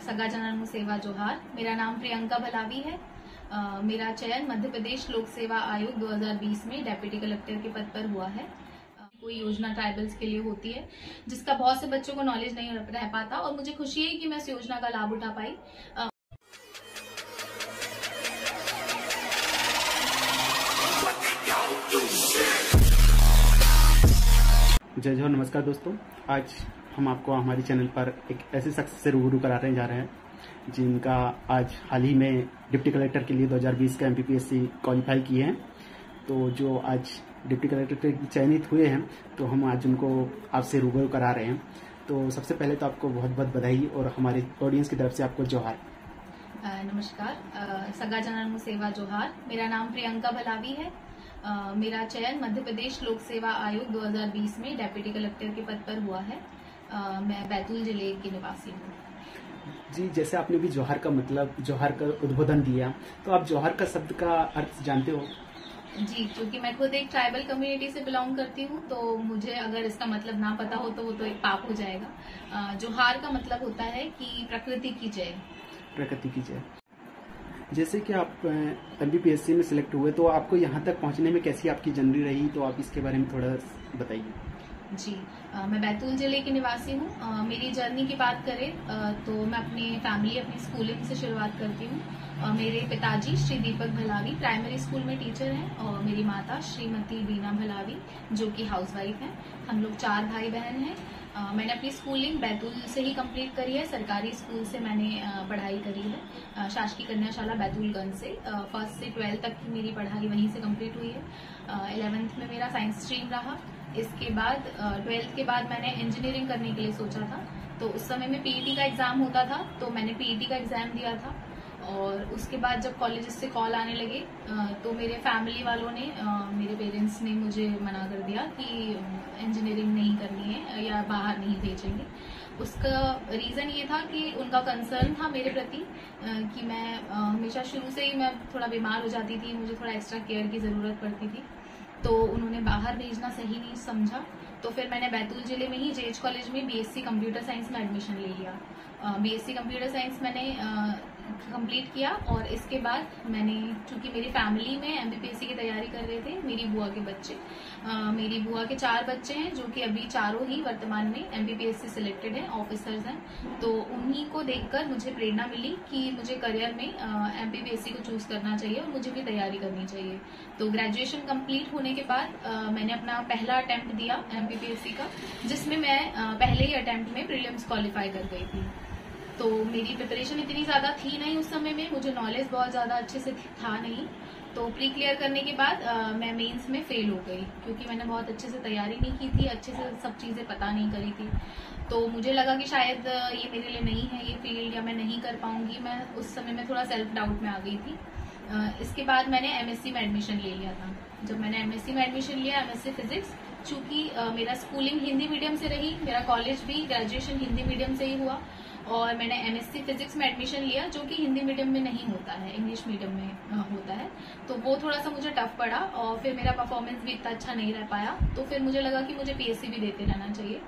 सगा जनन सेवा जोहार। मेरा नाम प्रियंका भलावी है। मेरा चयन मध्य प्रदेश लोक सेवा आयोग 2020 में डेप्यूटी कलेक्टर के पद पर हुआ है। कोई योजना ट्राइबल्स के लिए होती है जिसका बहुत से बच्चों को नॉलेज नहीं रह पाता और मुझे खुशी है कि मैं इस योजना का लाभ उठा पाई। जय जवाहर। नमस्कार दोस्तों, आज हम आपको हमारे चैनल पर एक ऐसे शख्स से रूबरू कराने जा रहे हैं जिनका आज हाल ही में डिप्टी कलेक्टर के लिए 2020 का MPPSC क्वालिफाई किए हैं। तो जो आज डिप्टी कलेक्टर के चयनित हुए हैं तो हम आज उनको आपसे रूबरू करा रहे हैं। तो सबसे पहले तो आपको बहुत बहुत बधाई और हमारे ऑडियंस की तरफ से आपको जोहार। नमस्कार। सगा जनन सेवा जोहार। मेरा नाम प्रियंका भलावी है। मेरा चयन मध्य प्रदेश लोक सेवा आयोग 2020 में डेप्यूटी कलेक्टर के पद पर हुआ है। मैं बैतूल जिले की निवासी हूँ। जी, जैसे आपने भी जोहार का मतलब जोहार का उद्बोधन दिया, तो आप जोहार का शब्द का अर्थ जानते हो? जी, क्योंकि मैं खुद एक ट्राइबल कम्युनिटी से बिलोंग करती हूँ तो मुझे अगर इसका मतलब ना पता हो तो वो तो एक पाप हो जाएगा। जोहार का मतलब होता है कि प्रकृति की जय। प्रकृति की जय। जैसे कि आप MPPSC में सिलेक्ट हुए तो आपको यहाँ तक पहुँचने में कैसी आपकी जर्नी रही, तो आप इसके बारे में थोड़ा बताइए। जी, मैं बैतूल जिले की निवासी हूँ। मेरी जर्नी की बात करें तो मैं अपनी स्कूलिंग से शुरुआत करती हूँ। मेरे पिताजी श्री दीपक भलावी प्राइमरी स्कूल में टीचर हैं और मेरी माता श्रीमती बीना भलावी जो कि हाउसवाइफ हैं। हम लोग 4 भाई बहन हैं। मैंने अपनी स्कूलिंग बैतूल से ही कंप्लीट करी है। सरकारी स्कूल से मैंने पढ़ाई करी है। शासकीय कन्याशाला बैतूलगंज से 1st से 12th तक की मेरी पढ़ाई वहीं से कंप्लीट हुई है। 11th में मेरा साइंस स्ट्रीम रहा। इसके बाद 12th के बाद मैंने इंजीनियरिंग करने के लिए सोचा था। तो उस समय में PET का एग्जाम होता था तो मैंने PET का एग्जाम दिया था। और उसके बाद जब कॉलेजेस से कॉल आने लगे तो मेरे फैमिली वालों ने मेरे पेरेंट्स ने मुझे मना कर दिया कि इंजीनियरिंग नहीं करनी है या बाहर नहीं भेजेंगे। उसका रीज़न ये था कि उनका कंसर्न था मेरे प्रति कि मैं हमेशा शुरू से ही मैं थोड़ा बीमार हो जाती थी, मुझे थोड़ा एक्स्ट्रा केयर की ज़रूरत पड़ती थी। तो उन्होंने बाहर भेजना सही नहीं समझा। तो फिर मैंने बैतूल जिले में ही JH कॉलेज में BSc कंप्यूटर साइंस में एडमिशन ले लिया। BSc कंप्यूटर साइंस मैंने कंप्लीट किया और इसके बाद मैंने, चूंकि मेरी फैमिली में MPPSC की तैयारी कर रहे थे मेरी बुआ के बच्चे, मेरी बुआ के 4 बच्चे हैं जो कि अभी चारों ही वर्तमान में MPPSC सिलेक्टेड हैं, ऑफिसर्स हैं। तो उन्हीं को देखकर मुझे प्रेरणा मिली कि मुझे करियर में MPPSC को चूज करना चाहिए और मुझे भी तैयारी करनी चाहिए। तो ग्रेजुएशन कंप्लीट होने के बाद मैंने अपना पहला अटेम्प्ट दिया MPPSC का, जिसमें मैं पहले ही अटेम्प्ट में प्रीलिम्स क्वालिफाई कर गई थी। तो मेरी प्रिपरेशन इतनी ज़्यादा थी नहीं उस समय में, मुझे नॉलेज बहुत ज़्यादा अच्छे से था नहीं। तो प्री क्लियर करने के बाद मैं मेंस में फेल हो गई क्योंकि मैंने बहुत अच्छे से तैयारी नहीं की थी, अच्छे से सब चीज़ें पता नहीं करी थी। तो मुझे लगा कि शायद ये मेरे लिए नहीं है ये फील्ड, या मैं नहीं कर पाऊंगी। मैं उस समय में थोड़ा सेल्फ डाउट में आ गई थी। इसके बाद मैंने MSc में एडमिशन ले लिया था। जब मैंने MSc में एडमिशन लिया, MSc फिजिक्स, चूंकि मेरा स्कूलिंग हिंदी मीडियम से रही, मेरा कॉलेज भी ग्रेजुएशन हिंदी मीडियम से ही हुआ और मैंने MSc फिजिक्स में एडमिशन लिया जो कि हिंदी मीडियम में नहीं होता है, इंग्लिश मीडियम में होता है। तो वो थोड़ा सा मुझे टफ पड़ा और फिर मेरा परफॉर्मेंस भी इतना अच्छा नहीं रह पाया। तो फिर मुझे लगा कि मुझे PSC भी देते रहना चाहिए।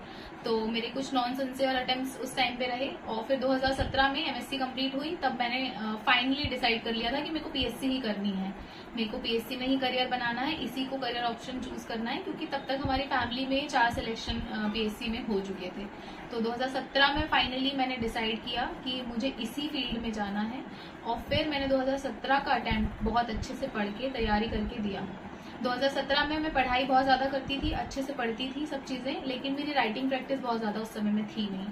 तो मेरे कुछ नॉन सिंसियर अटेम्प्ट्स उस टाइम पे रहे और फिर 2017 में MSc कंप्लीट हुई। तब मैंने फाइनली डिसाइड कर लिया था कि मेरे को PSC ही करनी है, मेरे को PSC में ही करियर बनाना है, इसी को करियर ऑप्शन चूज करना है, क्योंकि तब तक हमारी फैमिली में 4 सिलेक्शन PSC में हो चुके थे। तो 2017 में फाइनली मैंने डिसाइड किया कि मुझे इसी फील्ड में जाना है और फिर मैंने 2017 का अटेम्प्ट बहुत अच्छे से पढ़ के तैयारी करके दिया। 2017 में मैं पढ़ाई बहुत ज्यादा करती थी, अच्छे से पढ़ती थी सब चीजें, लेकिन मेरी राइटिंग प्रैक्टिस बहुत ज्यादा उस समय में थी नहीं।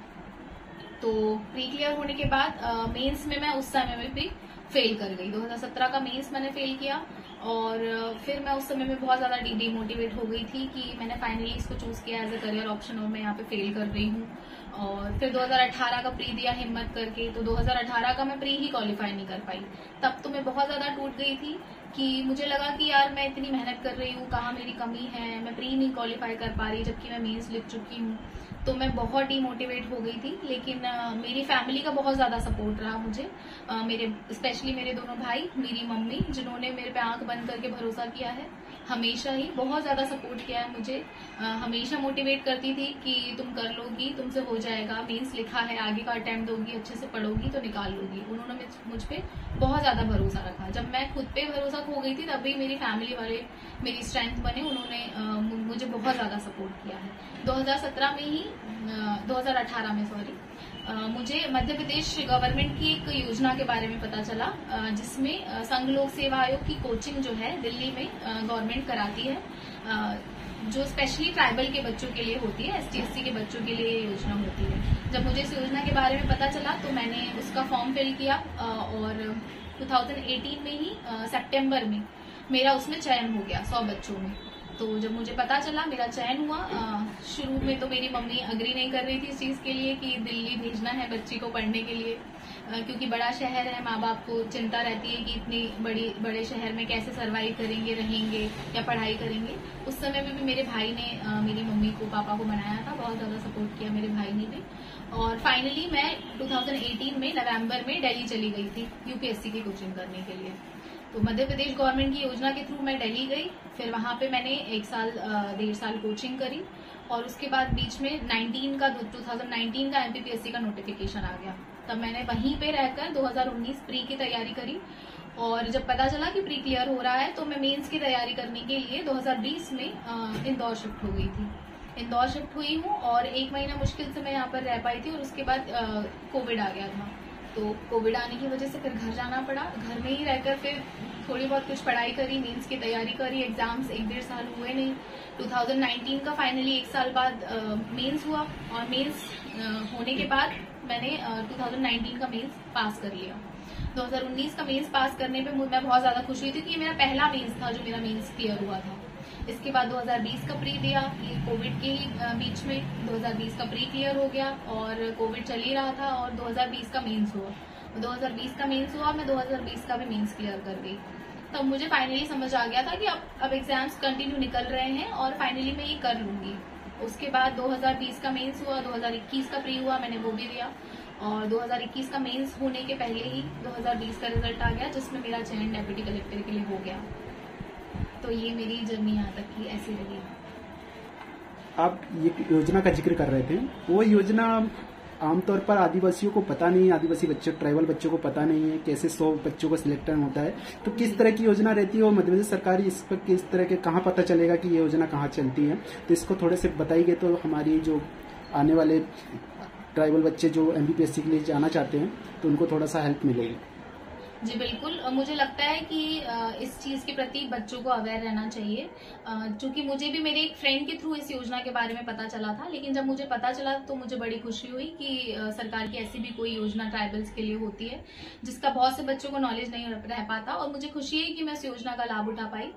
तो प्री क्लियर होने के बाद मेंस में मैं उस समय में भी फेल कर गई। 2017 का मेंस मैंने फेल किया और फिर मैं उस समय में बहुत ज्यादा डिमोटिवेट हो गई थी कि मैंने फाइनली इसको चूज किया एज अ करियर ऑप्शन और मैं यहाँ पे फेल कर रही हूँ। और फिर 2018 का प्री दिया हिम्मत करके, तो 2018 का मैं प्री ही क्वालिफाई नहीं कर पाई। तब तो मैं बहुत ज्यादा टूट गई थी कि मुझे लगा कि यार मैं इतनी मेहनत कर रही हूँ, कहाँ मेरी कमी है, मैं प्री नहीं क्वालिफाई कर पा रही जबकि मैं मेंस लिख चुकी हूँ। तो मैं बहुत डिमोटिवेट हो गई थी। लेकिन मेरी फैमिली का बहुत ज्यादा सपोर्ट रहा मुझे, स्पेशली मेरे दोनों भाई, मेरी मम्मी, जिन्होंने मेरे पे आंख बंद करके भरोसा किया है, हमेशा ही बहुत ज्यादा सपोर्ट किया है मुझे। हमेशा मोटिवेट करती थी कि तुम कर लोगी, तुमसे हो जाएगा, मेंस लिखा है, आगे का अटेम्प्ट दोगी, अच्छे से पढ़ोगी तो निकाल लोगी। उन्होंने मुझ पे बहुत ज्यादा भरोसा रखा। जब मैं खुद पे भरोसा खो गई थी तभी मेरी फैमिली वाले मेरी स्ट्रेंथ बने। उन्होंने मुझे बहुत ज्यादा सपोर्ट किया है। 2018 में मुझे मध्य प्रदेश गवर्नमेंट की एक योजना के बारे में पता चला, जिसमें संघ लोक सेवा आयोग की कोचिंग जो है दिल्ली में गवर्नमेंट कराती है, जो स्पेशली ट्राइबल के बच्चों के लिए होती है, ST/SC के बच्चों के लिए योजना होती है। जब मुझे इस योजना के बारे में पता चला तो मैंने उसका फॉर्म फिल किया और 2018 में ही सितंबर में मेरा उसमें चयन हो गया 100 बच्चों में। तो जब मुझे पता चला मेरा चयन हुआ, शुरू में तो मेरी मम्मी अग्री नहीं कर रही थी इस चीज के लिए कि दिल्ली भेजना है बच्ची को पढ़ने के लिए, क्योंकि बड़ा शहर है, माँ बाप को चिंता रहती है कि इतनी बड़े शहर में कैसे सर्वाइव करेंगे, रहेंगे या पढ़ाई करेंगे। उस समय में भी मेरे भाई ने मेरी मम्मी को, पापा को मनाया था, बहुत ज्यादा सपोर्ट किया मेरे भाई ने भी। और फाइनली मैं 2018 में नवंबर में दिल्ली चली गई थी UPSC की कोचिंग करने के लिए। तो मध्य प्रदेश गवर्नमेंट की योजना के थ्रू मैं दिल्ली गई, फिर वहां पे मैंने 1.5 साल कोचिंग करी और उसके बाद बीच में 2019 का MPPSC का नोटिफिकेशन आ गया। तब मैंने वहीं पे रहकर 2019 प्री की तैयारी करी और जब पता चला कि प्री क्लियर हो रहा है तो मैं मेंस की तैयारी करने के लिए 2020 में इंदौर शिफ्ट हो गई थी। इंदौर शिफ्ट हुई हूँ और 1 महीना मुश्किल से मैं यहाँ पर रह पाई थी और उसके बाद कोविड आ गया था। तो कोविड आने की वजह से फिर घर जाना पड़ा। घर में ही रहकर फिर थोड़ी बहुत कुछ पढ़ाई करी, मेंस की तैयारी करी। एग्जाम्स 1-1.5 साल हुए नहीं। 2019 का फाइनली 1 साल बाद मेंस हुआ और मेंस होने के बाद मैंने 2019 का मेंस पास कर लिया। 2019 का मेंस पास करने पे मैं बहुत ज्यादा खुश हुई थी कि ये मेरा पहला मेंस था जो मेरा मेंस क्लियर हुआ था। इसके बाद 2020 का प्री दिया, ये कोविड के बीच में 2020 का प्री क्लियर हो गया और कोविड चल ही रहा था और 2020 का मेंस हुआ। 2020 का मेंस हुआ, मैं 2020 का भी मेंस क्लियर कर गई। तब मुझे फाइनली समझ आ गया था कि अब एग्जाम्स कंटिन्यू निकल रहे हैं और फाइनली मैं ये कर लूंगी। उसके बाद 2020 का मेंस हुआ, 2021 का प्री हुआ, मैंने वो भी दिया और 2021 का मेंस होने के पहले ही 2020 का रिजल्ट आ गया, जिसमें मेरा चयन डेप्यूटी कलेक्टर के लिए हो गया। तो ये मेरी जर्नी यहाँ तक की ऐसी रही। आप ये योजना का जिक्र कर रहे थे, वो योजना आमतौर पर आदिवासियों को पता नहीं है, आदिवासी बच्चों, ट्राइबल बच्चों को पता नहीं है कैसे 100 बच्चों को सिलेक्शन होता है। तो किस तरह की योजना रहती है और मध्य प्रदेश सरकार इस पर किस तरह के, कहाँ पता चलेगा कि ये योजना कहाँ चलती है? तो इसको थोड़े से बताइए तो हमारी जो आने वाले ट्राइबल बच्चे जो MPPSC के लिए जाना चाहते हैं तो उनको थोड़ा सा हेल्प मिलेगी। जी बिल्कुल, मुझे लगता है कि इस चीज के प्रति बच्चों को अवेयर रहना चाहिए, क्योंकि मुझे भी मेरे एक फ्रेंड के थ्रू इस योजना के बारे में पता चला था। लेकिन जब मुझे पता चला तो मुझे बड़ी खुशी हुई कि सरकार की ऐसी भी कोई योजना ट्राइबल्स के लिए होती है जिसका बहुत से बच्चों को नॉलेज नहीं रह पाता। और मुझे खुशी है कि मैं उस योजना का लाभ उठा पाई।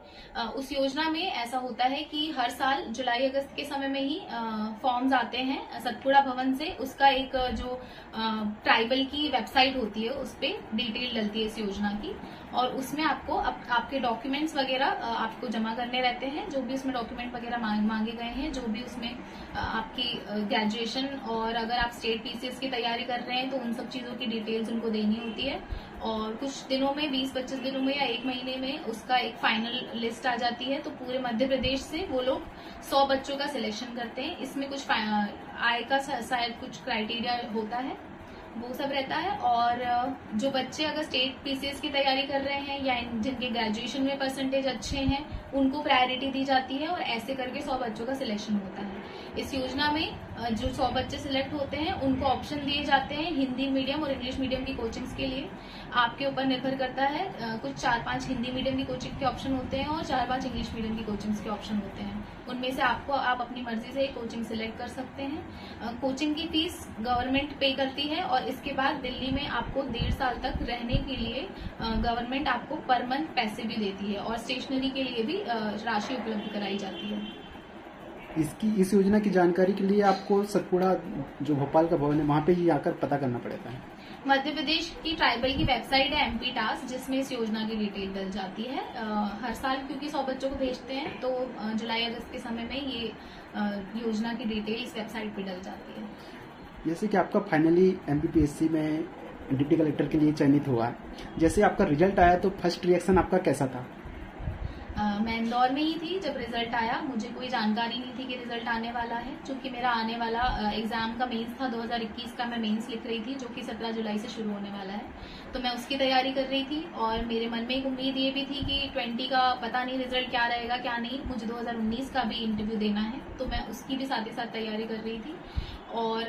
उस योजना में ऐसा होता है कि हर साल जुलाई अगस्त के समय में ही फॉर्म्स आते हैं सतपुड़ा भवन से। उसका एक जो ट्राइबल की वेबसाइट होती है उस पर डिटेल डलती है योजना की और उसमें आपको आपके डॉक्यूमेंट्स वगैरह आपको जमा करने रहते हैं। जो भी उसमें डॉक्यूमेंट वगैरह मांगे गए हैं, जो भी उसमें आपकी ग्रेजुएशन और अगर आप स्टेट PCS की तैयारी कर रहे हैं तो उन सब चीजों की डिटेल्स उनको देनी होती है। और कुछ दिनों में 20-25 दिनों में या 1 महीने में उसका एक फाइनल लिस्ट आ जाती है। तो पूरे मध्य प्रदेश से वो लोग 100 बच्चों का सिलेक्शन करते हैं। इसमें कुछ आय का शायद कुछ क्राइटेरिया होता है, वो सब रहता है। और जो बच्चे अगर स्टेट PCS की तैयारी कर रहे हैं या जिनके ग्रेजुएशन में परसेंटेज अच्छे हैं उनको प्रायोरिटी दी जाती है और ऐसे करके 100 बच्चों का सिलेक्शन होता है। इस योजना में जो 100 बच्चे सिलेक्ट होते हैं उनको ऑप्शन दिए जाते हैं हिंदी मीडियम और इंग्लिश मीडियम की कोचिंग्स के लिए। आपके ऊपर निर्भर करता है, कुछ 4-5 हिंदी मीडियम की कोचिंग के ऑप्शन होते हैं और 4-5 इंग्लिश मीडियम की कोचिंग्स के ऑप्शन होते हैं। उनमें से आप अपनी मर्जी से कोचिंग सिलेक्ट कर सकते हैं। कोचिंग की फीस गवर्नमेंट पे करती है और इसके बाद दिल्ली में आपको 1.5 साल तक रहने के लिए गवर्नमेंट आपको पर मंथ पैसे भी देती है और स्टेशनरी के लिए भी राशि उपलब्ध कराई जाती है। इस योजना की जानकारी के लिए आपको सतपुड़ा जो भोपाल का भवन है वहाँ पे ही आकर पता करना पड़ता है। मध्य प्रदेश की ट्राइबल की वेबसाइट है MP टास्क, जिसमें इस योजना की डिटेल डल जाती है। हर साल क्योंकि 100 बच्चों को भेजते हैं तो जुलाई अगस्त के समय में ये योजना की डिटेल इस वेबसाइट पे डल जाती है। जैसे कि आपका फाइनली MPPSC में डिप्टी कलेक्टर के लिए चयनित हुआ, जैसे आपका रिजल्ट आया तो फर्स्ट रिएक्शन आपका कैसा था? मैं इंदौर में ही थी जब रिजल्ट आया। मुझे कोई जानकारी नहीं थी कि रिजल्ट आने वाला है, क्योंकि मेरा आने वाला एग्जाम का मेंस था 2021 का। मैं मेंस लिख रही थी जो कि 17 जुलाई से शुरू होने वाला है, तो मैं उसकी तैयारी कर रही थी। और मेरे मन में एक उम्मीद ये भी थी कि 20 का पता नहीं रिजल्ट क्या रहेगा क्या नहीं, मुझे 2019 का भी इंटरव्यू देना है, तो मैं उसकी भी साथ ही साथ तैयारी कर रही थी। और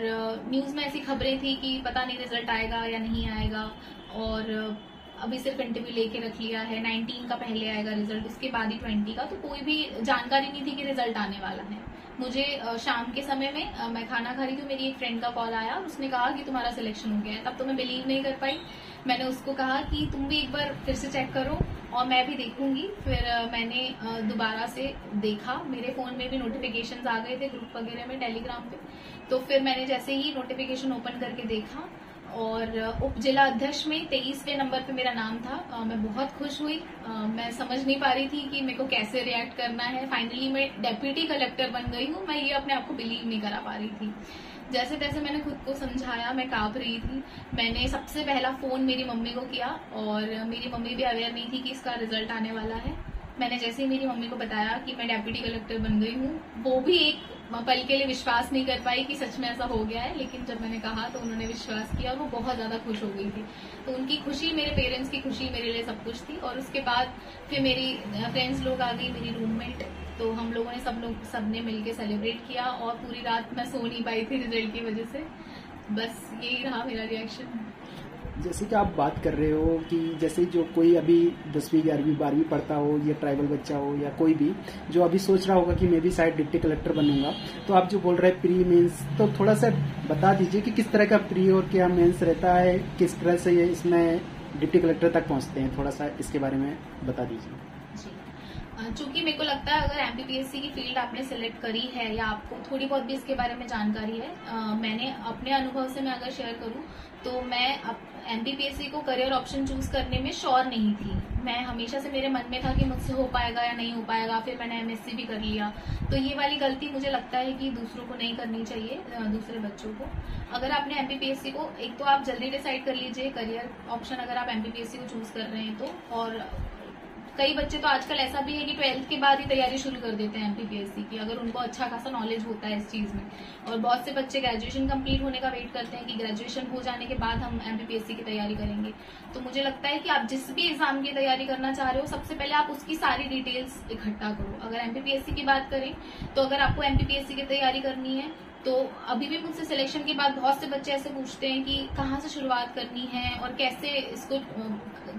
न्यूज में ऐसी खबरें थी कि पता नहीं रिजल्ट आएगा या नहीं आएगा, और अभी सिर्फ इंटरव्यू लेके रख लिया है, 19 का पहले आएगा रिजल्ट, उसके बाद ही 20 का, तो कोई भी जानकारी नहीं थी कि रिजल्ट आने वाला है। मुझे शाम के समय में मैं खाना खा रही थी, मेरी एक फ्रेंड का कॉल आया, उसने कहा कि तुम्हारा सिलेक्शन हो गया है। तब तो मैं बिलीव नहीं कर पाई। मैंने उसको कहा कि तुम भी एक बार फिर से चेक करो और मैं भी देखूंगी। फिर मैंने दोबारा से देखा, मेरे फोन में भी नोटिफिकेशंस आ गए थे ग्रुप वगैरह में, टेलीग्राम पे। तो फिर मैंने जैसे ही नोटिफिकेशन ओपन करके देखा और उप जिला अध्यक्ष में 23वें नंबर पे मेरा नाम था। मैं बहुत खुश हुई। मैं समझ नहीं पा रही थी कि मेरे को कैसे रिएक्ट करना है। फाइनली मैं डेप्यूटी कलेक्टर बन गई हूँ। मैं ये अपने आप को बिलीव नहीं करा पा रही थी। जैसे तैसे मैंने खुद को समझाया, मैं कांप रही थी। मैंने सबसे पहला फोन मेरी मम्मी को किया और मेरी मम्मी भी अवेयर नहीं थी कि इसका रिजल्ट आने वाला है। मैंने जैसे ही मेरी मम्मी को बताया कि मैं डेप्यूटी कलेक्टर बन गई हूँ, वो भी एक पल के लिए विश्वास नहीं कर पाई कि सच में ऐसा हो गया है, लेकिन जब मैंने कहा तो उन्होंने विश्वास किया और वो बहुत ज्यादा खुश हो गई थी। तो उनकी खुशी, मेरे पेरेंट्स की खुशी मेरे लिए सब कुछ थी। और उसके बाद फिर मेरी फ्रेंड्स लोग आ गई, मेरी रूममेट, तो हम लोगों ने सबने मिलके सेलिब्रेट किया और पूरी रात मैं सो नहीं पाई थी रिजल्ट की वजह से। बस यही रहा मेरा रिएक्शन। जैसे कि आप बात कर रहे हो कि जैसे जो कोई अभी 10वीं 11वीं 12वीं पढ़ता हो, या ट्राइबल बच्चा हो, या कोई भी जो अभी सोच रहा होगा कि मैं भी शायद डिप्टी कलेक्टर बनूंगा, तो आप जो बोल रहे हैं प्री मेंस, तो थोड़ा सा बता दीजिए कि किस तरह का प्री और क्या मेंस रहता है, किस तरह से ये इसमें डिप्टी कलेक्टर तक पहुंचते हैं, थोड़ा सा इसके बारे में बता दीजिए। चूंकि मेरे को लगता है अगर एमपीपीएससी की फील्ड आपने सिलेक्ट करी है या आपको थोड़ी बहुत भी इसके बारे में जानकारी है, मैंने अपने अनुभव से मैं अगर शेयर करूं तो मैं एमपीपीएससी को करियर ऑप्शन चूज करने में श्योर नहीं थी। मैं हमेशा से मेरे मन में था कि मुझसे हो पाएगा या नहीं हो पाएगा। फिर मैंने एमएससी भी कर लिया। तो ये वाली गलती मुझे लगता है कि दूसरों को नहीं करनी चाहिए, दूसरे बच्चों को। अगर आपने एमपीपीएससी को, एक तो आप जल्दी डिसाइड कर लीजिए करियर ऑप्शन अगर आप एमपीपीएससी को चूज कर रहे हैं तो। और कई बच्चे तो आजकल ऐसा भी है कि 12th के बाद ही तैयारी शुरू कर देते हैं एमपीपीएससी की, अगर उनको अच्छा खासा नॉलेज होता है इस चीज में। और बहुत से बच्चे ग्रेजुएशन कंप्लीट होने का वेट करते हैं कि ग्रेजुएशन हो जाने के बाद हम एमपीपीएससी की तैयारी करेंगे। तो मुझे लगता है कि आप जिस भी एग्जाम की तैयारी करना चाह रहे हो, सबसे पहले आप उसकी सारी डिटेल्स इकट्ठा करो। अगर एमपीपीएससी की बात करें तो अगर आपको एमपीपीएससी की तैयारी करनी है तो अभी भी मुझसे सिलेक्शन के बाद बहुत से बच्चे ऐसे पूछते हैं कि कहाँ से शुरुआत करनी है और कैसे इसको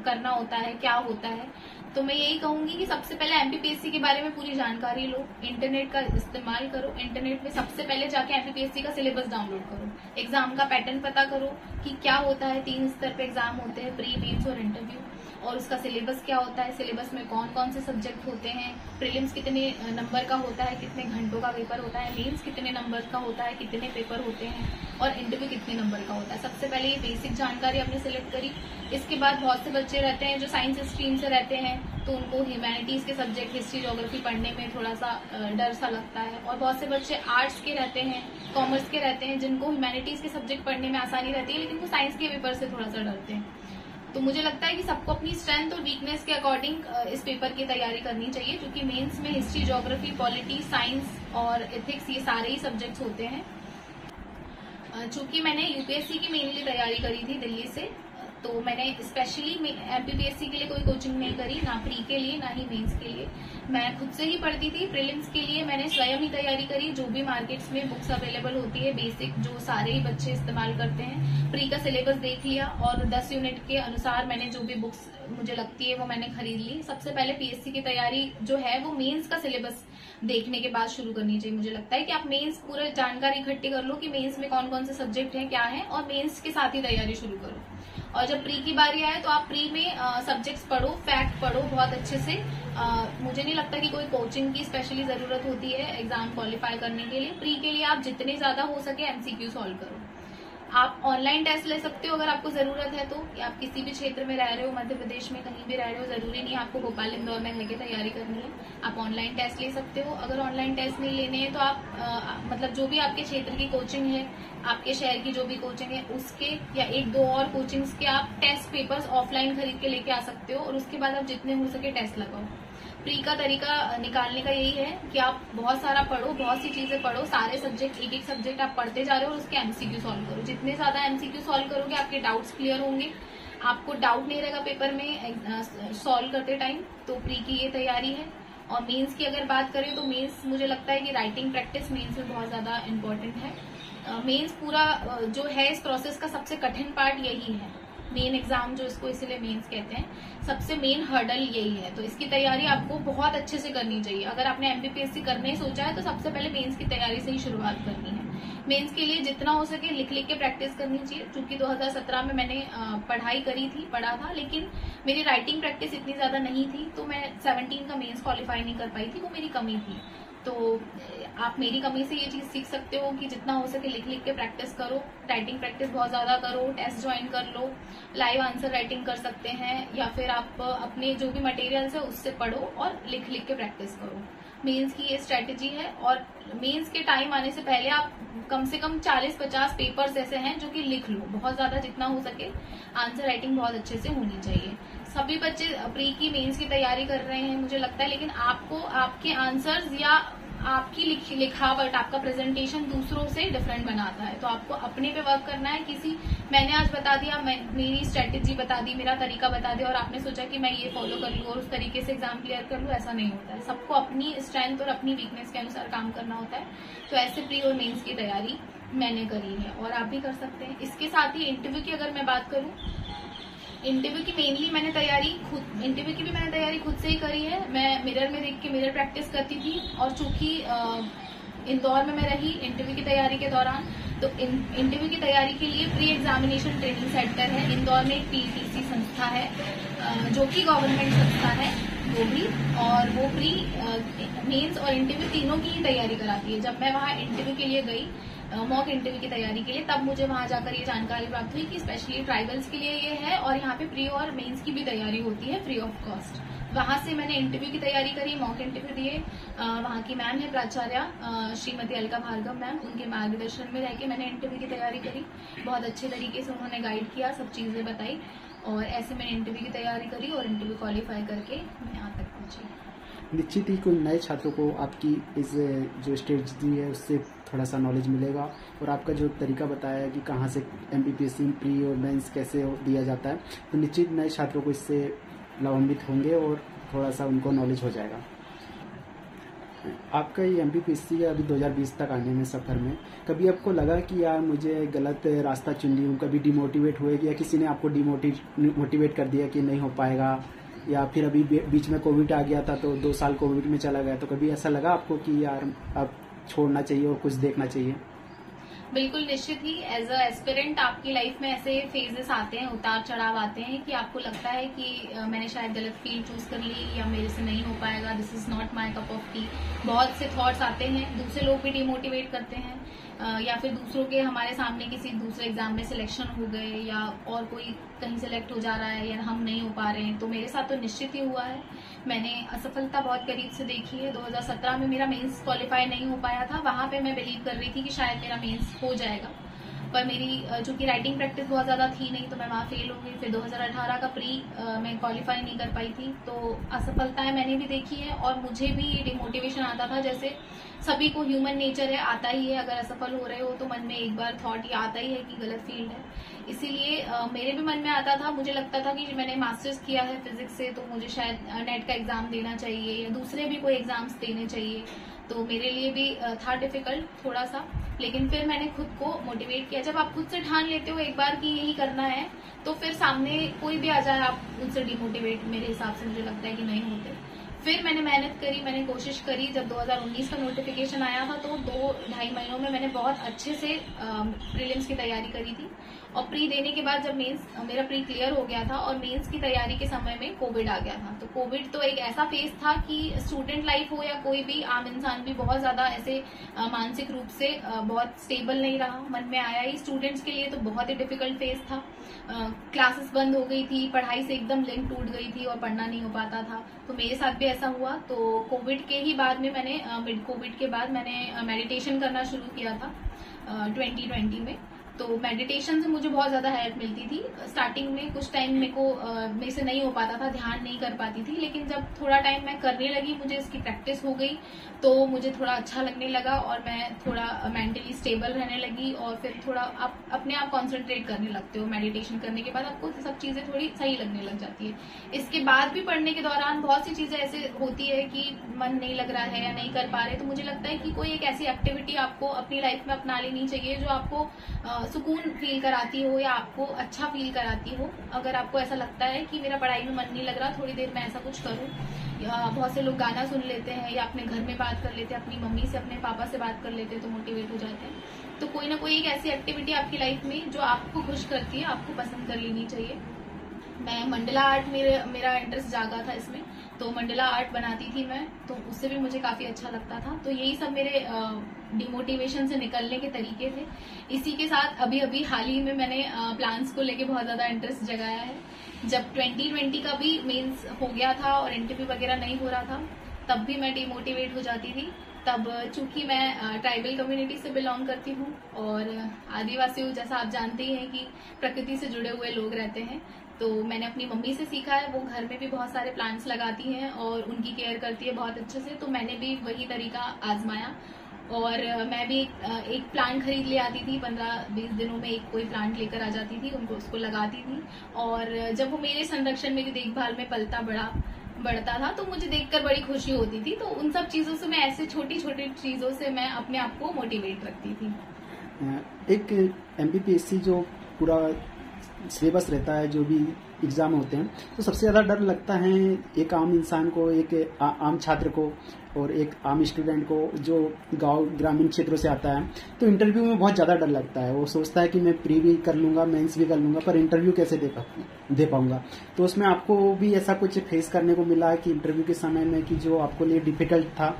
करना होता है, क्या होता है। तो मैं यही कहूंगी कि सबसे पहले एमपीपीएससी के बारे में पूरी जानकारी लो, इंटरनेट का इस्तेमाल करो। इंटरनेट में सबसे पहले जाके एमपीपीएससी का सिलेबस डाउनलोड करो, एग्जाम का पैटर्न पता करो कि क्या होता है। 3 स्तर पे एग्जाम होते हैं, प्री, मेंस और इंटरव्यू, और उसका सिलेबस क्या होता है, सिलेबस में कौन कौन से सब्जेक्ट होते हैं, प्रीलिम्स कितने नंबर का होता है, कितने घंटों का पेपर होता है, मेंस कितने नंबर का होता है, कितने पेपर होते हैं, और इंटरव्यू कितने नंबर का होता है। सबसे पहले ये बेसिक जानकारी आपने सिलेक्ट करी। इसके बाद बहुत से बच्चे रहते हैं जो साइंस स्ट्रीम से रहते हैं, तो उनको ह्यूमैनिटीज के सब्जेक्ट, हिस्ट्री, ज्योग्राफी पढ़ने में थोड़ा सा डर सा लगता है। और बहुत से बच्चे आर्ट्स के रहते हैं, कॉमर्स के रहते हैं, जिनको ह्यूमैनिटीज के सब्जेक्ट पढ़ने में आसानी रहती है, लेकिन वो साइंस के पेपर से थोड़ा सा डरते हैं। तो मुझे लगता है कि सबको अपनी स्ट्रेंथ और वीकनेस के अकॉर्डिंग इस पेपर की तैयारी करनी चाहिए, क्योंकि मेंस में हिस्ट्री, ज्योग्राफी, पॉलिटी, साइंस और एथिक्स, ये सारे ही सब्जेक्ट्स होते हैं। चूंकि मैंने यूपीएससी की मेनली तैयारी करी थी दिल्ली से, तो मैंने स्पेशली एमपीपीएससी के लिए कोई कोचिंग नहीं करी, ना प्री के लिए ना ही मेंस के लिए। मैं खुद से ही पढ़ती थी। प्रीलिम्स के लिए मैंने स्वयं ही तैयारी करी, जो भी मार्केट्स में बुक्स अवेलेबल होती है बेसिक, जो सारे ही बच्चे इस्तेमाल करते हैं। प्री का सिलेबस देख लिया और 10 यूनिट के अनुसार मैंने जो भी बुक्स मुझे लगती है वो मैंने खरीद ली। सबसे पहले पीएससी की तैयारी जो है वो मेंस का सिलेबस देखने के बाद शुरू करनी चाहिए। मुझे लगता है कि आप मेंस पूरा जानकारी इकट्ठी कर लो कि मेंस में कौन कौन से सब्जेक्ट हैं, क्या है, और मेंस के साथ ही तैयारी शुरू करो। और जब प्री की बारी आए तो आप प्री में सब्जेक्ट्स पढ़ो, फैक्ट पढ़ो बहुत अच्छे से। मुझे नहीं लगता कि कोई कोचिंग की स्पेशली जरूरत होती है एग्जाम क्वालिफाई करने के लिए। प्री के लिए आप जितने ज्यादा हो सके एमसीक्यू सॉल्व करो। आप ऑनलाइन टेस्ट ले सकते हो अगर आपको जरूरत है तो, कि आप किसी भी क्षेत्र में रह रहे हो, मध्य प्रदेश में कहीं भी रह रहे हो, जरूरी नहीं आपको भोपाल इंदौर में रह के तैयारी करनी है। आप ऑनलाइन टेस्ट ले सकते हो। अगर ऑनलाइन टेस्ट नहीं लेने हैं तो आप मतलब जो भी आपके क्षेत्र की कोचिंग है, आपके शहर की जो भी कोचिंग है उसके या 1-2 और कोचिंग्स के आप टेस्ट पेपर्स ऑफलाइन खरीद के लेके आ सकते हो, और उसके बाद आप जितने हो सके टेस्ट लगाओ। प्री का तरीका निकालने का यही है कि आप बहुत सारा पढ़ो, बहुत सी चीजें पढ़ो, सारे सब्जेक्ट एक सब्जेक्ट आप पढ़ते जा रहे हो और उसके एमसीक्यू सॉल्व करो। जितने ज्यादा एमसीक्यू सॉल्व करोगे आपके डाउट्स क्लियर होंगे, आपको डाउट नहीं रहेगा पेपर में सॉल्व करते टाइम। तो प्री की ये तैयारी है। और मेंस की अगर बात करें तो मेंस मुझे लगता है कि राइटिंग प्रैक्टिस मेंस में बहुत ज्यादा इम्पोर्टेंट है। मेंस पूरा जो है इस प्रोसेस का सबसे कठिन पार्ट यही है। मेन एग्जाम जो इसको इसीलिए मेंस कहते हैं, सबसे मेन हर्डल यही है। तो इसकी तैयारी आपको बहुत अच्छे से करनी चाहिए। अगर आपने एमपीपीएससी करने ही सोचा है तो सबसे पहले मेंस की तैयारी से ही शुरुआत करनी है। मेंस के लिए जितना हो सके लिख लिख के प्रैक्टिस करनी चाहिए। चूंकि 2017 में मैंने पढ़ाई करी थी, पढ़ा था, लेकिन मेरी राइटिंग प्रैक्टिस इतनी ज्यादा नहीं थी, तो मैं 17 का मेंस क्वालिफाई नहीं कर पाई थी। वो मेरी कमी थी। तो आप मेरी कमी से ये चीज सीख सकते हो कि जितना हो सके लिख लिख के प्रैक्टिस करो, राइटिंग प्रैक्टिस बहुत ज्यादा करो, टेस्ट ज्वाइन कर लो, लाइव आंसर राइटिंग कर सकते हैं, या फिर आप अपने जो भी मटेरियल्स है उससे पढ़ो और लिख लिख के प्रैक्टिस करो। मेंस की ये स्ट्रेटेजी है। और मेंस के टाइम आने से पहले आप कम से कम 40-50 पेपर्स ऐसे हैं जो कि लिख लो, बहुत ज्यादा जितना हो सके। आंसर राइटिंग बहुत अच्छे से होनी चाहिए। सभी बच्चे प्री की मेंस की तैयारी कर रहे हैं मुझे लगता है, लेकिन आपको आपके आंसर्स या आपकी लिखावट, आपका प्रेजेंटेशन दूसरों से डिफरेंट बनाता है। तो आपको अपने पे वर्क करना है। मैंने आज बता दिया, मेरी स्ट्रेटेजी बता दी, मेरा तरीका बता दिया और आपने सोचा कि मैं ये फॉलो कर लूँ और उस तरीके से एग्जाम क्लियर कर लूँ, ऐसा नहीं होता है। सबको अपनी स्ट्रेंथ और अपनी वीकनेस के अनुसार काम करना होता है। तो ऐसे प्री और मेंस की तैयारी मैंने करी है और आप भी कर सकते हैं। इसके साथ ही इंटरव्यू की अगर मैं बात करूँ, इंटरव्यू की मैंने तैयारी खुद से ही करी है। मैं मिरर में देख के मिरर प्रैक्टिस करती थी। और चूंकि इंदौर में मैं रही इंटरव्यू की तैयारी के दौरान, तो इंटरव्यू की तैयारी के लिए प्री एग्जामिनेशन ट्रेनिंग सेंटर है इंदौर में, एक पीटीसी संस्था है जो कि गवर्नमेंट संस्था है वो भी, और वो प्री मेंस और इंटरव्यू तीनों की ही तैयारी कराती है। जब मैं वहाँ इंटरव्यू के लिए गई, मॉक इंटरव्यू की तैयारी के लिए, तब मुझे वहां जाकर ये जानकारी प्राप्त हुई कि स्पेशली ट्राइबल्स के लिए ये है और यहाँ पे प्री और मेंस की भी तैयारी होती है फ्री ऑफ कॉस्ट। वहां से मैंने इंटरव्यू की तैयारी करी, मॉक इंटरव्यू दिए। वहां की मैम है प्राचार्य श्रीमती अलका भार्गव मैम, उनके मार्गदर्शन में रहकर मैंने इंटरव्यू की तैयारी करी। बहुत अच्छे तरीके से उन्होंने गाइड किया, सब चीजें बताई और ऐसे मैंने इंटरव्यू की तैयारी करी और इंटरव्यू क्वालिफाई करके मैं यहाँ तक पहुंची। निश्चित ही कोई नए छात्रों को आपकी इस जो स्ट्रेटजी है उससे थोड़ा सा नॉलेज मिलेगा और आपका जो तरीका बताया है कि कहाँ से एमपीपीएससी प्री और मेंस कैसे दिया जाता है, तो निश्चित नए छात्रों को इससे लाभान्वित होंगे और थोड़ा सा उनको नॉलेज हो जाएगा। आपका ये एमपीपीएससी का अभी 2020 तक आने में सफ़र में कभी आपको लगा कि यार मुझे गलत रास्ता चुन लिया, कभी डिमोटिवेट हुए या किसी ने आपको मोटिवेट कर दिया कि नहीं हो पाएगा, या फिर अभी बीच में कोविड आ गया था तो 2 साल कोविड में चला गया, तो कभी ऐसा लगा आपको कि यार अब छोड़ना चाहिए और कुछ देखना चाहिए? बिल्कुल निश्चित ही। एज अ एस्पिरेंट आपकी लाइफ में ऐसे फेजेस आते हैं, उतार चढ़ाव आते हैं कि आपको लगता है कि मैंने शायद गलत फील्ड चूज कर ली या मेरे से नहीं हो पाएगा, this is not my cup of T. बहुत से थॉट्स आते हैं, दूसरे लोग भी डिमोटिवेट करते हैं, या फिर दूसरों के हमारे सामने किसी दूसरे एग्जाम में सिलेक्शन हो गए या और कोई कहीं सेलेक्ट हो जा रहा है या हम नहीं हो पा रहे हैं। तो मेरे साथ तो निश्चित ही हुआ है। मैंने असफलता बहुत करीब से देखी है। 2017 में मेरा मेंस क्वालिफाई नहीं हो पाया था, वहां पे मैं बिलीव कर रही थी कि शायद मेरा मेंस हो जाएगा, पर मेरी चूंकि राइटिंग प्रैक्टिस बहुत ज्यादा थी नहीं तो मैं वहां फेल हो गई। फिर 2018 का प्री मैं क्वालिफाई नहीं कर पाई थी। तो असफलताएं मैंने भी देखी है और मुझे भी डिमोटिवेशन आता था, जैसे सभी को ह्यूमन नेचर है, आता ही है। अगर असफल हो रहे हो तो मन में एक बार थॉट ये आता ही है कि गलत फील्ड है। इसीलिए मेरे भी मन में आता था, मुझे लगता था कि मैंने मास्टर्स किया है फिजिक्स से तो मुझे शायद नेट का एग्जाम देना चाहिए या दूसरे भी कोई एग्जाम्स देने चाहिए। तो मेरे लिए भी था डिफिकल्ट थोड़ा सा, लेकिन फिर मैंने खुद को मोटिवेट किया। जब आप खुद से ठान लेते हो एक बार कि यही करना है, तो फिर सामने कोई भी आ जाए आप उनसे डिमोटिवेट मेरे हिसाब से मुझे लगता है कि नहीं होते। फिर मैंने मेहनत करी, मैंने कोशिश करी। जब 2019 का नोटिफिकेशन आया था तो 2-2.5 महीनों में मैंने बहुत अच्छे से प्रीलिम्स की तैयारी करी थी। और प्री देने के बाद जब मेरा प्री क्लियर हो गया था और मेंस की तैयारी के समय में कोविड आ गया था। तो कोविड तो एक ऐसा फेज था कि स्टूडेंट लाइफ हो या कोई भी आम इंसान भी बहुत ज्यादा ऐसे मानसिक रूप से बहुत स्टेबल नहीं रहा। मन में आया ही स्टूडेंट्स के लिए तो बहुत ही डिफिकल्ट फेज था। क्लासेस बंद हो गई थी, पढ़ाई से एकदम लिंक टूट गई थी और पढ़ना नहीं हो पाता था। तो मेरे साथ भी ऐसा हुआ। तो कोविड के ही बाद में मिड कोविड के बाद मैंने मेडिटेशन करना शुरू किया था 2020 में। तो मेडिटेशन से मुझे बहुत ज्यादा हेल्प मिलती थी। स्टार्टिंग में कुछ टाइम मेरे से नहीं हो पाता था, ध्यान नहीं कर पाती थी, लेकिन जब थोड़ा टाइम मैं करने लगी, मुझे इसकी प्रैक्टिस हो गई, तो मुझे थोड़ा अच्छा लगने लगा और मैं थोड़ा मेंटली स्टेबल रहने लगी। और फिर थोड़ा आप अपने आप कॉन्सेंट्रेट करने लगते हो। मेडिटेशन करने के बाद आपको सब चीजें थोड़ी सही लगने लग जाती है। इसके बाद भी पढ़ने के दौरान बहुत सी चीजें ऐसे होती है कि मन नहीं लग रहा है या नहीं कर पा रहे, तो मुझे लगता है कि कोई एक ऐसी एक्टिविटी आपको अपनी लाइफ में अपना लेनी चाहिए जो आपको सुकून फील कराती हो या आपको अच्छा फील कराती हो। अगर आपको ऐसा लगता है कि मेरा पढ़ाई में मन नहीं लग रहा, थोड़ी देर मैं ऐसा कुछ करूं, या बहुत से लोग गाना सुन लेते हैं या अपने घर में बात कर लेते हैं, अपनी मम्मी से अपने पापा से बात कर लेते हैं, तो मोटिवेट हो जाते हैं। तो कोई ना कोई एक ऐसी एक्टिविटी आपकी लाइफ में जो आपको खुश करती है, आपको पसंद कर लेनी चाहिए। मैं मंडला आर्ट मेरा इंटरेस्ट जागा था इसमें, तो मंडला आर्ट बनाती थी मैं, तो उससे भी मुझे काफी अच्छा लगता था। तो यही सब मेरे डिमोटिवेशन से निकलने के तरीके थे। इसी के साथ अभी हाल ही में मैंने प्लान्स को लेके बहुत ज्यादा इंटरेस्ट जगाया है। जब 2020 का भी मेंस हो गया था और इंटरव्यू वगैरह नहीं हो रहा था, तब भी मैं डिमोटिवेट हो जाती थी। तब चूंकि मैं ट्राइबल कम्युनिटी से बिलोंग करती हूँ और आदिवासी हूँ, जैसा आप जानते ही हैं कि प्रकृति से जुड़े हुए लोग रहते हैं, तो मैंने अपनी मम्मी से सीखा है। वो घर में भी बहुत सारे प्लांट्स लगाती हैं और उनकी केयर करती है बहुत अच्छे से, तो मैंने भी वही तरीका आजमाया और मैं भी एक प्लांट खरीद ले आती थी। 15-20 दिनों में एक कोई प्लांट लेकर आ जाती थी, उसको लगाती थी और जब वो मेरे संरक्षण, मेरी देखभाल में पलता बढ़ता था, तो मुझे देखकर बड़ी खुशी होती थी। तो उन सब चीजों से मैं, ऐसे छोटी छोटी चीजों से मैं अपने आप को मोटिवेट रखती थी। एक MPPSC जो पूरा सिलेबस रहता है, जो भी एग्जाम होते हैं, तो सबसे ज्यादा डर लगता है एक आम इंसान को, एक आम छात्र को और एक आम स्टूडेंट को जो गांव ग्रामीण क्षेत्रों से आता है। तो इंटरव्यू में बहुत ज्यादा डर लगता है। वो सोचता है कि मैं प्री भी कर लूंगा, मेंस भी कर लूंगा, पर इंटरव्यू कैसे दे पाऊंगा। तो उसमें आपको भी ऐसा कुछ फेस करने को मिला है कि इंटरव्यू के समय में कि जो आपको लिए डिफिकल्ट था?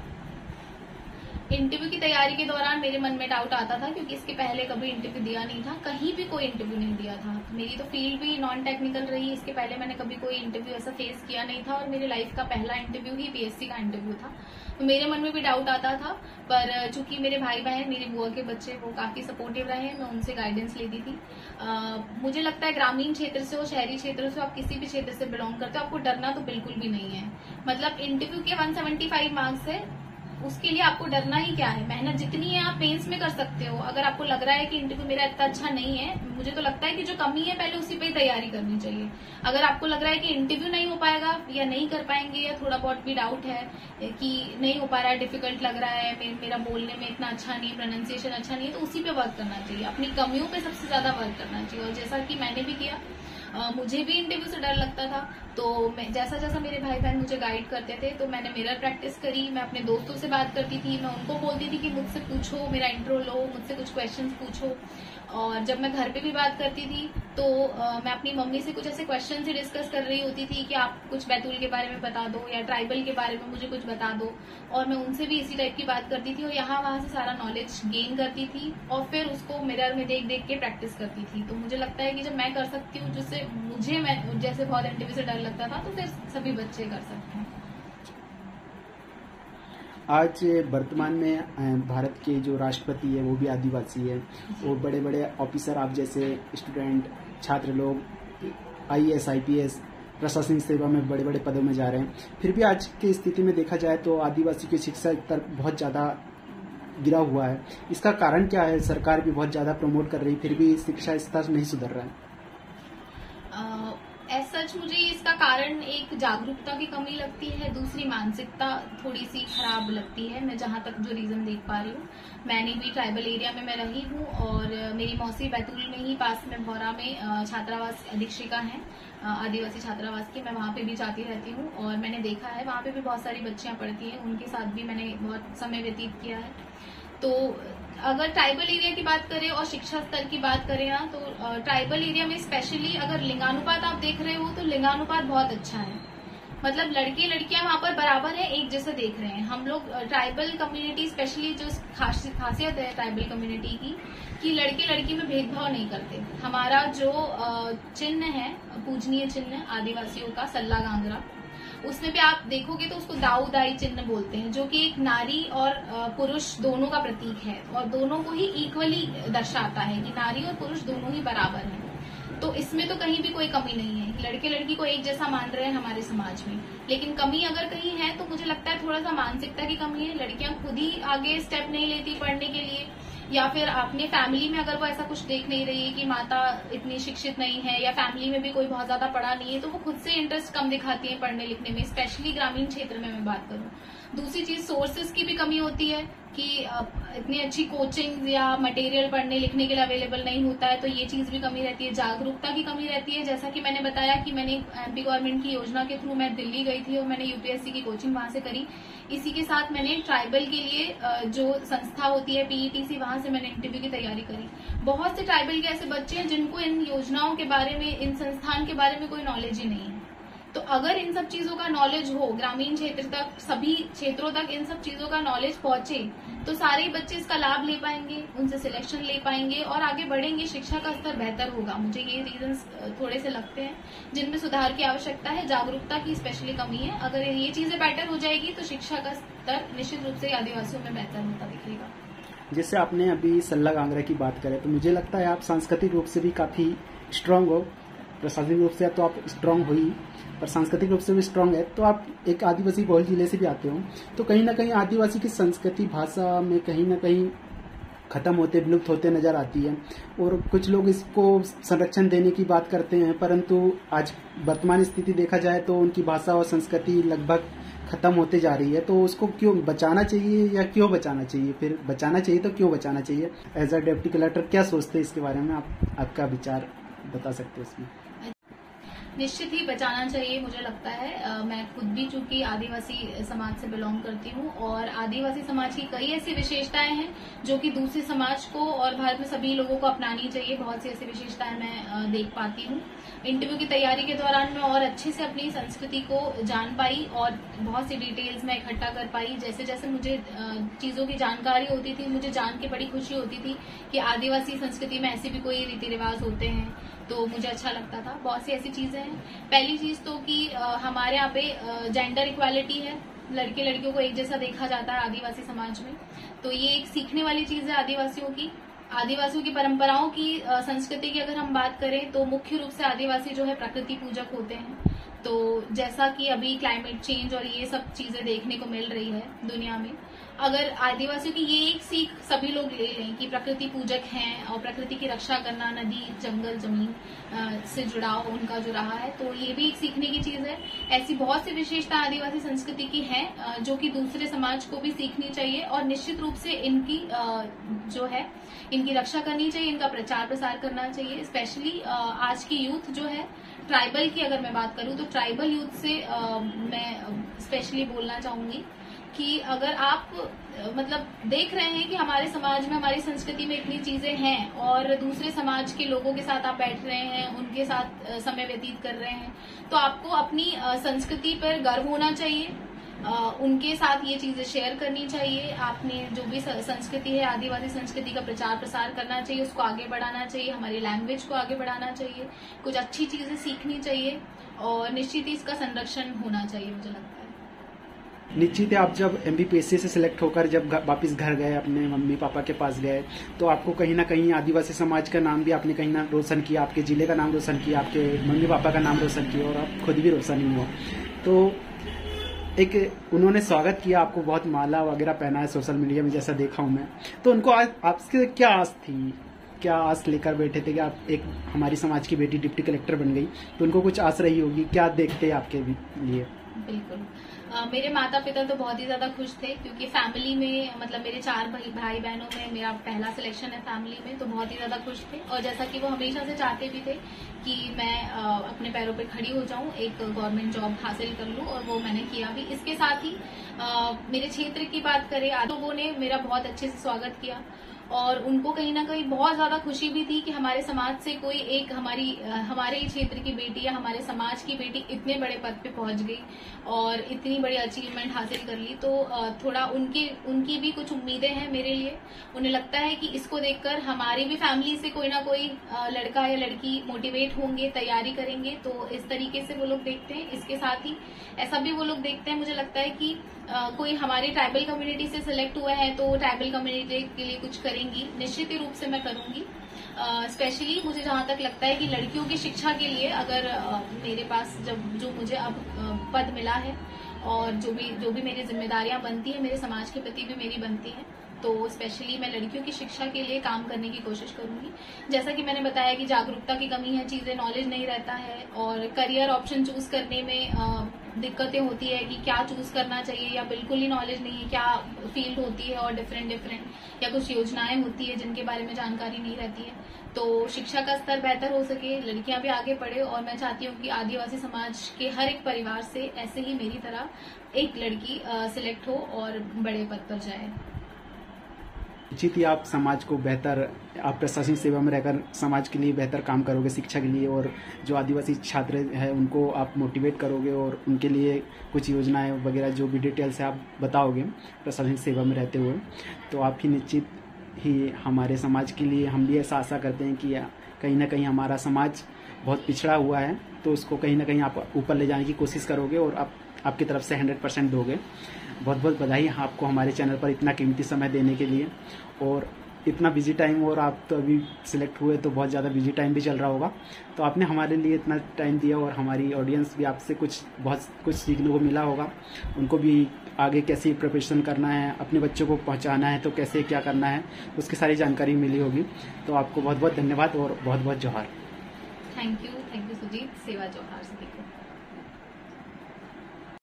इंटरव्यू की तैयारी के दौरान मेरे मन में डाउट आता था, क्योंकि इसके पहले कभी इंटरव्यू दिया नहीं था, कहीं भी कोई इंटरव्यू नहीं दिया था। मेरी तो फील्ड भी नॉन टेक्निकल रही, इसके पहले मैंने कभी कोई इंटरव्यू ऐसा फेस किया नहीं था और मेरी लाइफ का पहला इंटरव्यू ही PSC का इंटरव्यू था। तो मेरे मन में भी डाउट आता था, पर चूंकि मेरे भाई बहन, मेरी बुआ के बच्चे, वो काफी सपोर्टिव रहे, मैं उनसे गाइडेंस लेती थी। मुझे लगता है ग्रामीण क्षेत्र से हो, शहरी क्षेत्र से, आप किसी भी क्षेत्र से बिलोंग करते हो, आपको डरना तो बिल्कुल भी नहीं है। मतलब इंटरव्यू के 175 मार्क्स है, उसके लिए आपको डरना ही क्या है। मेहनत जितनी है आप मेंस में कर सकते हो। अगर आपको लग रहा है कि इंटरव्यू मेरा इतना अच्छा नहीं है, मुझे तो लगता है कि जो कमी है पहले उसी पे तैयारी करनी चाहिए। अगर आपको लग रहा है कि इंटरव्यू नहीं हो पाएगा या नहीं कर पाएंगे, या थोड़ा बहुत भी डाउट है कि नहीं हो पा रहा है, डिफिकल्ट लग रहा है, मेरा बोलने में इतना अच्छा नहीं है, प्रोनाउंसिएशन अच्छा नहीं है, तो उसी पे वर्क करना चाहिए। अपनी कमियों पे सबसे ज्यादा वर्क करना चाहिए। और जैसा कि मैंने भी किया, मुझे भी इंटरव्यू से डर लगता था, तो मैं जैसा जैसा मेरे भाई बहन मुझे गाइड करते थे, तो मैंने मिरर प्रैक्टिस करी। मैं अपने दोस्तों से बात करती थी, मैं उनको बोलती थी कि मुझसे पूछो, मेरा इंट्रो लो, मुझसे कुछ क्वेश्चंस पूछो। और जब मैं घर पे भी बात करती थी, तो मैं अपनी मम्मी से कुछ ऐसे क्वेश्चन से डिस्कस कर रही होती थी कि आप कुछ बैतूल के बारे में बता दो या ट्राइबल के बारे में मुझे कुछ बता दो, और मैं उनसे भी इसी टाइप की बात करती थी और यहाँ वहां से सारा नॉलेज गेन करती थी और फिर उसको मिरर में देख देख के प्रैक्टिस करती थी। तो मुझे लगता है कि जब मैं कर सकती हूँ, जिससे मैं जैसे बहुत इंटरव्यू से डर लगता था, तो फिर सभी बच्चे कर सकते हैं। आज वर्तमान में भारत के जो राष्ट्रपति है वो भी आदिवासी है, वो बड़े बड़े ऑफिसर, आप जैसे स्टूडेंट, छात्र लोग IAS IPS प्रशासनिक सेवा में बड़े बड़े पदों में जा रहे हैं। फिर भी आज की स्थिति में देखा जाए तो आदिवासी की शिक्षा स्तर बहुत ज़्यादा गिरा हुआ है। इसका कारण क्या है? सरकार भी बहुत ज़्यादा प्रमोट कर रही, फिर भी शिक्षा स्तर नहीं सुधर रहा है। सच मुझे इसका कारण एक जागरूकता की कमी लगती है, दूसरी मानसिकता थोड़ी सी खराब लगती है। मैं जहां तक जो रीजन देख पा रही हूँ, मैंने भी ट्राइबल एरिया में मैं रही हूँ और मेरी मौसी बैतूल में ही पास में भौरा में छात्रावास अधीक्षिका है आदिवासी छात्रावास की, मैं वहां पे भी जाती रहती हूँ और मैंने देखा है वहां पे भी बहुत सारी बच्चियां पढ़ती हैं, उनके साथ भी मैंने बहुत समय व्यतीत किया है। तो अगर ट्राइबल एरिया की बात करें और शिक्षा स्तर की बात करें ना, तो ट्राइबल एरिया में स्पेशली अगर लिंगानुपात आप देख रहे हो तो लिंगानुपात बहुत अच्छा है। मतलब लड़के लड़कियां वहां पर बराबर है, एक जैसे देख रहे हैं। हम लोग ट्राइबल कम्युनिटी स्पेशली जो खासियत है ट्राइबल कम्युनिटी की, कि लड़के लड़की में भेदभाव नहीं करते। हमारा जो चिन्ह है, पूजनीय चिन्ह आदिवासियों का, सल्ला गांगरा, उसमें भी आप देखोगे तो उसको दाऊदाई चिन्ह बोलते हैं, जो कि एक नारी और पुरुष दोनों का प्रतीक है और दोनों को ही इक्वली दर्शाता है कि नारी और पुरुष दोनों ही बराबर हैं। तो इसमें तो कहीं भी कोई कमी नहीं है, लड़के लड़की को एक जैसा मान रहे हैं हमारे समाज में। लेकिन कमी अगर कहीं है तो मुझे लगता है थोड़ा सा मानसिकता की कमी है। लड़कियां खुद ही आगे स्टेप नहीं लेती पढ़ने के लिए, या फिर अपने फैमिली में अगर वो ऐसा कुछ देख नहीं रही है कि माता इतनी शिक्षित नहीं है या फैमिली में भी कोई बहुत ज्यादा पढ़ा नहीं है, तो वो खुद से इंटरेस्ट कम दिखाती है पढ़ने लिखने में, स्पेशली ग्रामीण क्षेत्र में मैं बात करूं। दूसरी चीज सोर्सेज की भी कमी होती है कि इतनी अच्छी कोचिंग या मटेरियल पढ़ने लिखने के लिए अवेलेबल नहीं होता है, तो ये चीज भी कमी रहती है। जागरूकता की कमी रहती है, जैसा कि मैंने बताया कि मैंने एमपी गवर्नमेंट की योजना के थ्रू मैं दिल्ली गई थी और मैंने यूपीएससी की कोचिंग वहां से करी। इसी के साथ मैंने ट्राइबल के लिए जो संस्था होती है पीईटीसी, वहां से मैंने इंटरव्यू की तैयारी करी। बहुत से ट्राइबल के ऐसे बच्चे हैं जिनको इन योजनाओं के बारे में, इन संस्थान के बारे में कोई नॉलेज ही नहीं है। तो अगर इन सब चीजों का नॉलेज हो, ग्रामीण क्षेत्र तक, सभी क्षेत्रों तक इन सब चीजों का नॉलेज पहुंचे, तो सारे बच्चे इसका लाभ ले पाएंगे, उनसे सिलेक्शन ले पाएंगे और आगे बढ़ेंगे, शिक्षा का स्तर बेहतर होगा। मुझे ये रीजंस थोड़े से लगते हैं जिनमें सुधार की आवश्यकता है। जागरूकता की स्पेशली कमी है। अगर ये चीजें बेटर हो जाएगी तो शिक्षा का स्तर निश्चित रूप से आदिवासियों में बेहतर होता दिखेगा। जैसे आपने अभी सल्ला कांगड़ा की बात करें, तो मुझे लगता है आप सांस्कृतिक रूप से भी काफी स्ट्रांग हो। प्रशासनिक रूप से तो आप स्ट्रांग हो ही, पर सांस्कृतिक रूप से भी स्ट्रांग है। तो आप एक आदिवासी बहुल जिले से भी आते हो, तो कहीं ना कहीं आदिवासी की संस्कृति, भाषा में कहीं ना कहीं खत्म होते, विलुप्त होते नजर आती है। और कुछ लोग इसको संरक्षण देने की बात करते हैं, परंतु आज वर्तमान स्थिति देखा जाए तो उनकी भाषा और संस्कृति लगभग खत्म होते जा रही है। तो उसको क्यों बचाना चाहिए या क्यों बचाना चाहिए? फिर बचाना चाहिए तो क्यों बचाना चाहिए? एज अ डिप्टी कलेक्टर क्या सोचते हैं इसके बारे में? आपका विचार बता सकते हैं इसमें? निश्चित ही बचाना चाहिए, मुझे लगता है। मैं खुद भी चूंकि आदिवासी समाज से बिलोंग करती हूँ और आदिवासी समाज की कई ऐसी विशेषताएं हैं जो कि दूसरे समाज को और भारत में सभी लोगों को अपनानी चाहिए। बहुत सी ऐसी विशेषताएं मैं देख पाती हूँ। इंटरव्यू की तैयारी के दौरान मैं और अच्छे से अपनी संस्कृति को जान पाई और बहुत सी डिटेल्स मैं इकट्ठा कर पाई। जैसे जैसे मुझे चीजों की जानकारी होती थी, मुझे जान के बड़ी खुशी होती थी कि आदिवासी संस्कृति में ऐसे भी कोई रीति रिवाज होते हैं, तो मुझे अच्छा लगता था। बहुत सी ऐसी चीजें हैं। पहली चीज तो कि हमारे यहाँ पे जेंडर इक्वालिटी है, लड़के लड़कियों को एक जैसा देखा जाता है आदिवासी समाज में। तो ये एक सीखने वाली चीज है आदिवासियों की। आदिवासियों की परंपराओं की, संस्कृति की अगर हम बात करें तो मुख्य रूप से आदिवासी जो है प्रकृति पूजक होते हैं। तो जैसा कि अभी क्लाइमेट चेंज और ये सब चीजें देखने को मिल रही है दुनिया में, अगर आदिवासियों की ये एक सीख सभी लोग ले लें कि प्रकृति पूजक हैं और प्रकृति की रक्षा करना, नदी, जंगल, जमीन से जुड़ाव उनका जो रहा है, तो ये भी एक सीखने की चीज है। ऐसी बहुत सी विशेषता आदिवासी संस्कृति की है जो कि दूसरे समाज को भी सीखनी चाहिए और निश्चित रूप से इनकी जो है इनकी रक्षा करनी चाहिए, इनका प्रचार प्रसार करना चाहिए। स्पेशली आज की यूथ जो है, ट्राइबल की अगर मैं बात करूं तो ट्राइबल यूथ से मैं स्पेशली बोलना चाहूंगी कि अगर आप मतलब देख रहे हैं कि हमारे समाज में, हमारी संस्कृति में इतनी चीजें हैं और दूसरे समाज के लोगों के साथ आप बैठ रहे हैं, उनके साथ समय व्यतीत कर रहे हैं, तो आपको अपनी संस्कृति पर गर्व होना चाहिए। उनके साथ ये चीजें शेयर करनी चाहिए। आपने जो भी संस्कृति है, आदिवासी संस्कृति का प्रचार प्रसार करना चाहिए, उसको आगे बढ़ाना चाहिए, हमारी लैंग्वेज को आगे बढ़ाना चाहिए, कुछ अच्छी चीजें सीखनी चाहिए और निश्चित ही इसका संरक्षण होना चाहिए, मुझे लगता है। निश्चित है, आप जब एमपीपीएससी से सिलेक्ट होकर जब वापस घर गए, अपने मम्मी पापा के पास गए, तो आपको कहीं ना कहीं आदिवासी समाज का नाम भी आपने कहीं ना रोशन किया, आपके जिले का नाम रोशन किया, आपके मम्मी पापा का नाम रोशन किया और आप खुद भी रोशन ही हुआ। तो एक उन्होंने स्वागत किया, आपको बहुत माला वगैरह पहना है सोशल मीडिया में जैसा देखा हूं मैं। तो उनको आपसे क्या आस थी, क्या आस लेकर बैठे थे कि आप एक हमारी समाज की बेटी डिप्टी कलेक्टर बन गई, तो उनको कुछ आस रही होगी, क्या देखते हैं आपके लिए? बिल्कुल, मेरे माता पिता तो बहुत ही ज्यादा खुश थे क्योंकि फैमिली में, मतलब मेरे 4 भाई बहनों में मेरा पहला सिलेक्शन है फैमिली में, तो बहुत ही ज्यादा खुश थे। और जैसा कि वो हमेशा से चाहते भी थे कि मैं अपने पैरों पे खड़ी हो जाऊं, एक गवर्नमेंट जॉब हासिल कर लूं, और वो मैंने किया भी। इसके साथ ही मेरे क्षेत्र की बात करें, लोगों ने मेरा बहुत अच्छे से स्वागत किया और उनको कहीं ना कहीं बहुत ज्यादा खुशी भी थी कि हमारे समाज से कोई एक हमारे ही क्षेत्र की बेटी या हमारे समाज की बेटी इतने बड़े पद पे पहुंच गई और इतनी बड़ी अचीवमेंट हासिल कर ली। तो थोड़ा उनकी भी कुछ उम्मीदें हैं मेरे लिए। उन्हें लगता है कि इसको देखकर हमारी भी फैमिली से कोई ना कोई लड़का या लड़की मोटिवेट होंगे, तैयारी करेंगे। तो इस तरीके से वो लोग देखते हैं। इसके साथ ही ऐसा भी वो लोग देखते हैं, मुझे लगता है कि कोई हमारे ट्राइबल कम्युनिटी से सिलेक्ट हुआ है तो ट्राइबल कम्युनिटी के लिए कुछ करेंगी। निश्चित ही रूप से मैं करूंगी। स्पेशली मुझे जहां तक लगता है कि लड़कियों की शिक्षा के लिए अगर मेरे पास जो मुझे अब पद मिला है और जो भी मेरी जिम्मेदारियां बनती है, मेरे समाज के प्रति भी मेरी बनती है, तो स्पेशली मैं लड़कियों की शिक्षा के लिए काम करने की कोशिश करूंगी। जैसा कि मैंने बताया कि जागरूकता की कमी है, चीजें नॉलेज नहीं रहता है और करियर ऑप्शन चूज करने में दिक्कतें होती है कि क्या चूज करना चाहिए या बिल्कुल ही नॉलेज नहीं है, क्या फील्ड होती है और डिफरेंट या कुछ योजनाएं होती है जिनके बारे में जानकारी नहीं रहती है। तो शिक्षा का स्तर बेहतर हो सके, लड़कियां भी आगे बढ़े और मैं चाहती हूँ कि आदिवासी समाज के हर एक परिवार से ऐसे ही मेरी तरह एक लड़की सिलेक्ट हो और बड़े पद पर जाए। निश्चित ही आप समाज को बेहतर, आप प्रशासनिक सेवा में रहकर समाज के लिए बेहतर काम करोगे, शिक्षा के लिए, और जो आदिवासी छात्र हैं उनको आप मोटिवेट करोगे और उनके लिए कुछ योजनाएं वगैरह जो भी डिटेल से आप बताओगे प्रशासनिक सेवा में रहते हुए, तो आप ही निश्चित ही हमारे समाज के लिए, हम भी ऐसा आशा करते हैं कि कहीं ना कहीं हमारा समाज बहुत पिछड़ा हुआ है तो उसको कहीं ना कहीं आप ऊपर ले जाने की कोशिश करोगे और आपकी तरफ से 100% दोगे। बहुत बहुत बधाई आपको हमारे चैनल पर इतना कीमती समय देने के लिए और इतना बिजी टाइम, और आप तो अभी सिलेक्ट हुए तो बहुत ज़्यादा बिजी टाइम भी चल रहा होगा, तो आपने हमारे लिए इतना टाइम दिया और हमारी ऑडियंस भी आपसे बहुत कुछ सीखने को मिला होगा। उनको भी आगे कैसे प्रिपरेशन करना है, अपने बच्चों को पहुंचाना है तो कैसे क्या करना है, उसकी सारी जानकारी मिली होगी। तो आपको बहुत बहुत धन्यवाद और बहुत बहुत जोहार। Thank you Sujit. सेवा जोहार सभी को।